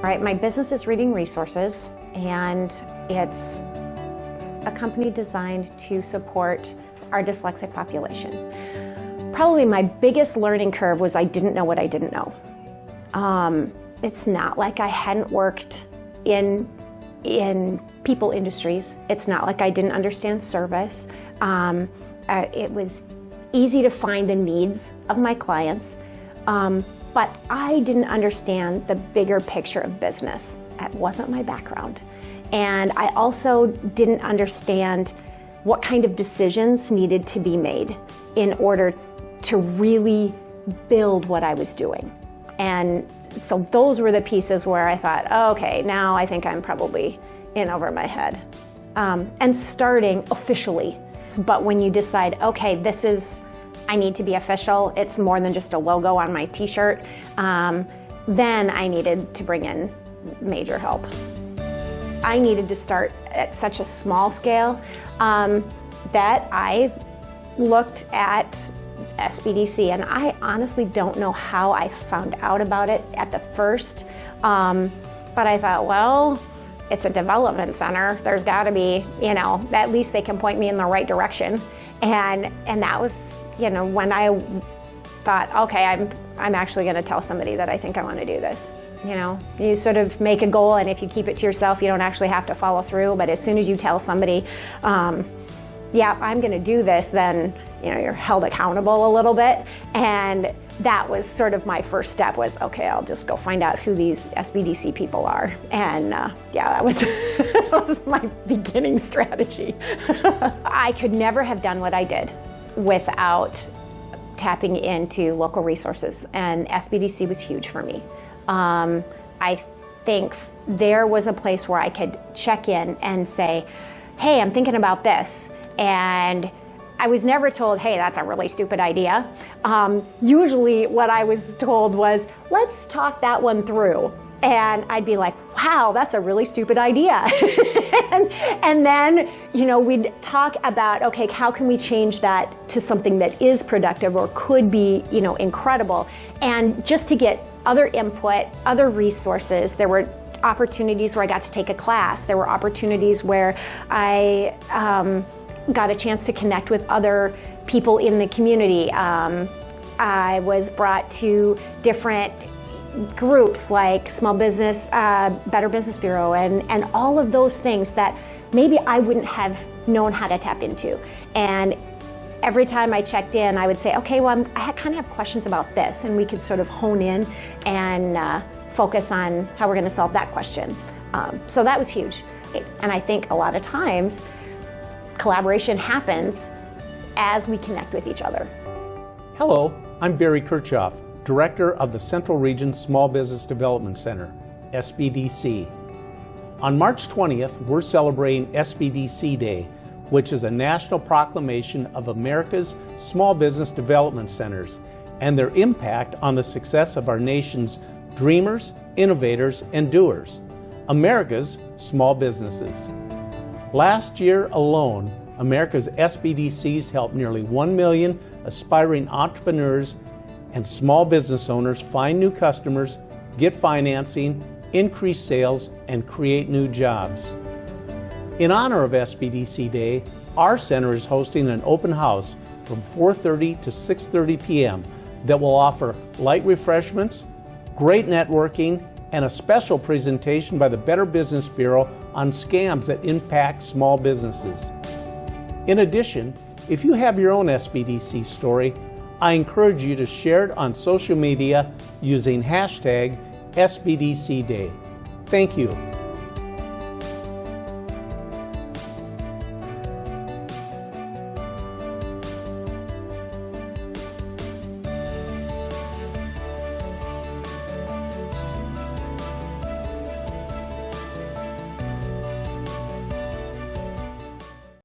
Right, my business is Reading Resources, and it's a company designed to support our dyslexic population. Probably my biggest learning curve was I didn't know what I didn't know. It's not like I hadn't worked in people industries. It's not like I didn't understand service. It was easy to find the needs of my clients, but I didn't understand the bigger picture of business. That wasn't my background. And I also didn't understand what kind of decisions needed to be made in order to really build what I was doing. And so those were the pieces where I thought, oh, okay, now I think I'm probably in over my head. And starting officially. But when you decide, okay, I need to be official, it's more than just a logo on my t-shirt, then I needed to bring in major help. I needed to start at such a small scale that I looked at SBDC, and I honestly don't know how I found out about it at the first, but I thought, well, it's a development center. There's got to be, at least they can point me in the right direction, and that was, when I thought, okay, I'm actually going to tell somebody that I think I want to do this. You sort of make a goal, and if you keep it to yourself, you don't actually have to follow through. But as soon as you tell somebody, yeah, I'm going to do this, then you're held accountable a little bit. And that was sort of my first step was, okay, I'll just go find out who these SBDC people are. And yeah, that was, that was my beginning strategy. I could never have done what I did without tapping into local resources, and SBDC was huge for me. I think there was a place where I could check in and say, hey, I'm thinking about this. And I was never told, hey, that's a really stupid idea. Usually what I was told was, let's talk that one through. And I'd be like, wow, that's a really stupid idea. and then, we'd talk about, okay, how can we change that to something that is productive or could be, incredible? And just to get other input, other resources. There were opportunities where I got to take a class. There were opportunities where I got a chance to connect with other people in the community. I was brought to different groups like Small Business, Better Business Bureau, and all of those things that maybe I wouldn't have known how to tap into. And every time I checked in, I would say, okay, well, I kind of have questions about this, and we could sort of hone in and focus on how we're going to solve that question. So that was huge. And I think a lot of times, collaboration happens as we connect with each other. Hello, I'm Barry Kirchhoff, Director of the Central Region Small Business Development Center, SBDC. On March 20th, we're celebrating SBDC Day, which is a national proclamation of America's small business development centers and their impact on the success of our nation's dreamers, innovators, and doers, America's small businesses. Last year alone, America's SBDCs helped nearly 1 million aspiring entrepreneurs and small business owners find new customers, get financing, increase sales, and create new jobs. In honor of SBDC Day, our center is hosting an open house from 4:30 to 6:30 p.m. that will offer light refreshments, great networking, and a special presentation by the Better Business Bureau on scams that impact small businesses. In addition, if you have your own SBDC story, I encourage you to share it on social media using hashtag SBDC Day. Thank you.